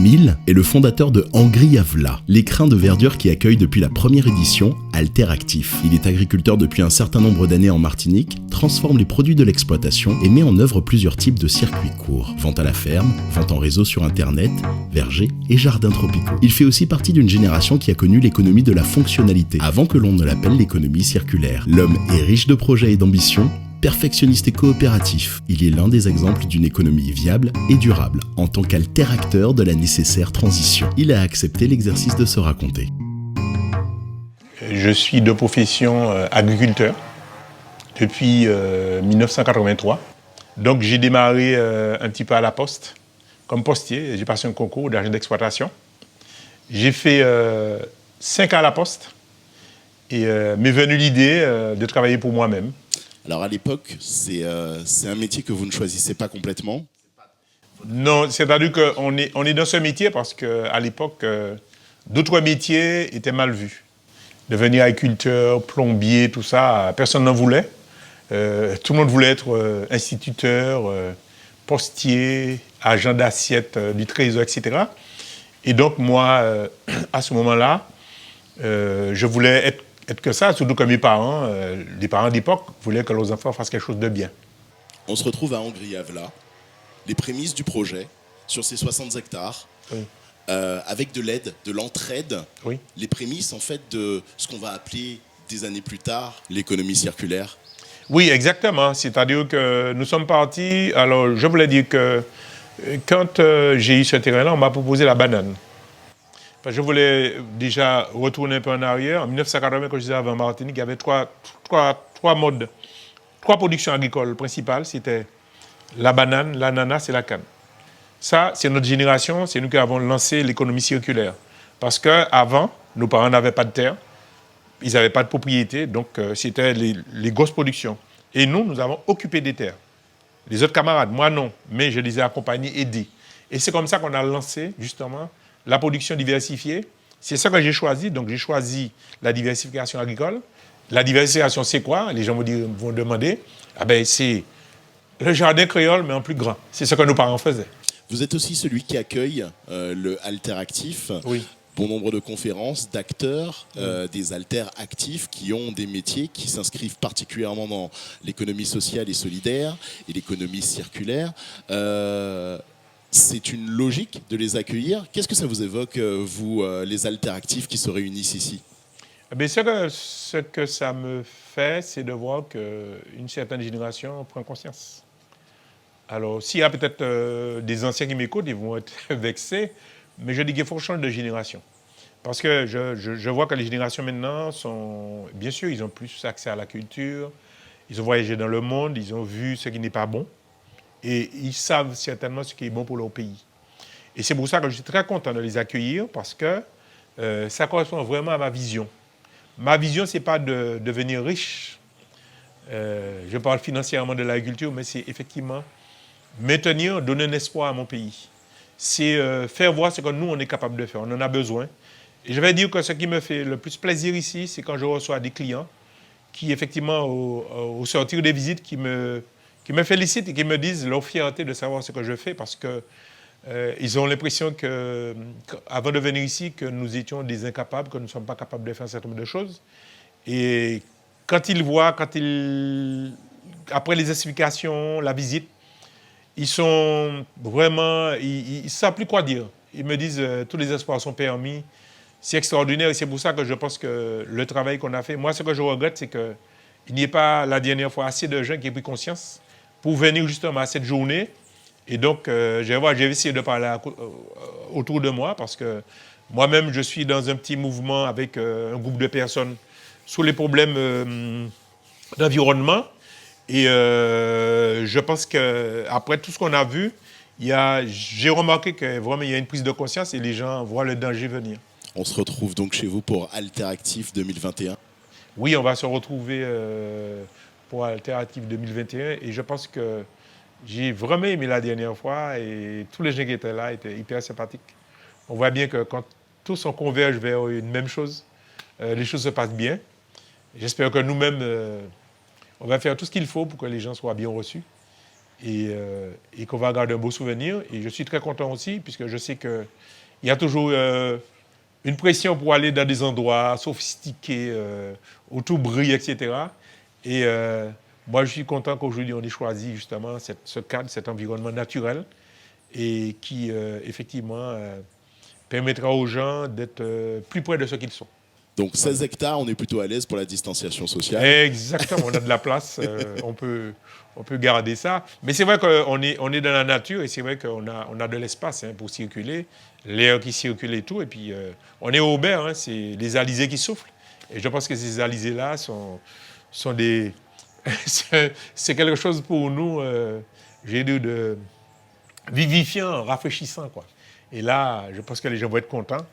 Émile est le fondateur de Angry Avla, l'écrin de verdure qui accueille depuis la première édition Alteractif. Il est agriculteur depuis un certain nombre d'années en Martinique, transforme les produits de l'exploitation et met en œuvre plusieurs types de circuits courts. Vente à la ferme, vente en réseau sur internet, vergers et jardins tropicaux. Il fait aussi partie d'une génération qui a connu l'économie de la fonctionnalité, avant que l'on ne l'appelle l'économie circulaire. L'homme est riche de projets et d'ambitions, perfectionniste et coopératif. Il est l'un des exemples d'une économie viable et durable, en tant qu'alteracteur de la nécessaire transition. Il a accepté l'exercice de se raconter. Je suis de profession agriculteur depuis 1983. Donc j'ai démarré un petit peu à la poste, comme postier. J'ai passé un concours d'agent d'exploitation. J'ai fait 5 ans à la poste et m'est venue l'idée de travailler pour moi-même. Alors à l'époque, c'est un métier que vous ne choisissez pas complètement? Non, c'est-à-dire qu'on est dans ce métier parce qu'à l'époque, d'autres métiers étaient mal vus. Devenir agriculteur, plombier, tout ça, personne n'en voulait. Tout le monde voulait être instituteur, postier, agent d'assiette du trésor, etc. Et donc moi, à ce moment-là, je voulais être que ça, surtout que mes parents, les parents d'époque, voulaient que leurs enfants fassent quelque chose de bien. On se retrouve à Angry Avla, les prémices du projet, sur ces 60 hectares, Oui. avec de l'aide, de l'entraide, Oui. les prémices en fait de ce qu'on va appeler des années plus tard l'économie circulaire. Oui, exactement. C'est-à-dire que nous sommes partis. Alors, je voulais dire que quand j'ai eu ce terrain-là, on m'a proposé la banane. Je voulais déjà retourner un peu en arrière. En 1980, quand je disais avant Martinique, il y avait trois modes, 3 productions agricoles principales. C'était la banane, l'ananas et la canne. Ça, c'est notre génération, c'est nous qui avons lancé l'économie circulaire. Parce qu'avant, nos parents n'avaient pas de terre, ils n'avaient pas de propriété, donc c'était les grosses productions. Et nous avons occupé des terres. Les autres camarades, moi non, mais je les ai accompagnés, aidés. Et c'est comme ça qu'on a lancé, justement, la production diversifiée. C'est ça que j'ai choisi. Donc, j'ai choisi la diversification agricole. La diversification, c'est quoi? Les gens vont demander. Ah ben, c'est le jardin créole, mais en plus grand. C'est ce que nos parents faisaient. Vous êtes aussi celui qui accueille le Alteractif. Oui. Bon nombre de conférences, d'acteurs, des alteractifs qui ont des métiers qui s'inscrivent particulièrement dans l'économie sociale et solidaire et l'économie circulaire. C'est une logique de les accueillir. Qu'est-ce que ça vous évoque, vous, les alteractifs qui se réunissent ici? Ce que ça me fait, c'est de voir qu'une certaine génération prend conscience. Alors, s'il y a peut-être des anciens qui m'écoutent, ils vont être vexés, mais je dis qu'il faut changer de génération. Parce que je vois que les générations maintenant sont... Bien sûr, ils ont plus accès à la culture, ils ont voyagé dans le monde, ils ont vu ce qui n'est pas bon, et ils savent certainement ce qui est bon pour leur pays. Et c'est pour ça que je suis très content de les accueillir, parce que ça correspond vraiment à ma vision. Ma vision, ce n'est pas de devenir riche. Je parle financièrement de l'agriculture, mais c'est effectivement maintenir, donner un espoir à mon pays. C'est faire voir ce que nous, on est capable de faire. On en a besoin. Et je vais dire que ce qui me fait le plus plaisir ici, c'est quand je reçois des clients qui, effectivement, au sortir des visites, qui me félicitent et qui me disent leur fierté de savoir ce que je fais, parce que ils ont l'impression qu'avant de venir ici, que nous étions des incapables, que nous ne sommes pas capables de faire un certain nombre de choses. Et quand ils voient, après les explications, la visite, ils sont vraiment, ils ne savent plus quoi dire. Ils me disent, tous les espoirs sont permis. C'est extraordinaire et c'est pour ça que je pense que le travail qu'on a fait, moi ce que je regrette, c'est qu'il n'y ait pas la dernière fois assez de gens qui aient pris conscience pour venir justement à cette journée. Et donc, j'ai essayé de parler autour de moi parce que moi-même, je suis dans un petit mouvement avec un groupe de personnes sur les problèmes d'environnement. Et je pense qu'après tout ce qu'on a vu, j'ai remarqué que vraiment il y a une prise de conscience et les gens voient le danger venir. On se retrouve donc chez vous pour Alteractif 2021. Oui, on va se retrouver pour Alteractif 2021 et je pense que j'ai vraiment aimé la dernière fois et tous les gens qui étaient là étaient hyper sympathiques. On voit bien que quand tous on converge vers une même chose, les choses se passent bien. J'espère que nous-mêmes, on va faire tout ce qu'il faut pour que les gens soient bien reçus et qu'on va garder un beau souvenir. Et je suis très content aussi, puisque je sais qu'il y a toujours une pression pour aller dans des endroits sophistiqués, où tout brille, etc. Et moi, je suis content qu'aujourd'hui, on ait choisi justement ce cadre, cet environnement naturel, et qui, effectivement, permettra aux gens d'être plus près de ce qu'ils sont. Donc 16 hectares, on est plutôt à l'aise pour la distanciation sociale. Exactement, on a de la place, on peut garder ça. Mais c'est vrai qu'on est dans la nature et c'est vrai qu'on a de l'espace pour circuler, l'air qui circule et tout. Et puis on est au Aubert, c'est les alizés qui soufflent. Et je pense que ces alizés-là sont des... c'est quelque chose pour nous, j'ai dit, de vivifiant, rafraîchissant, quoi. Et là, je pense que les gens vont être contents,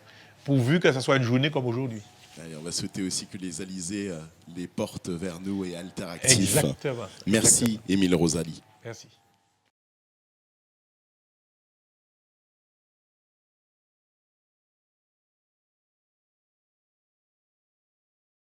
pourvu que ce soit une journée comme aujourd'hui. Allez, on va souhaiter aussi que les alizés les portent vers nous et Alteractif. Exactement. Merci, Émile Rosalie. Merci.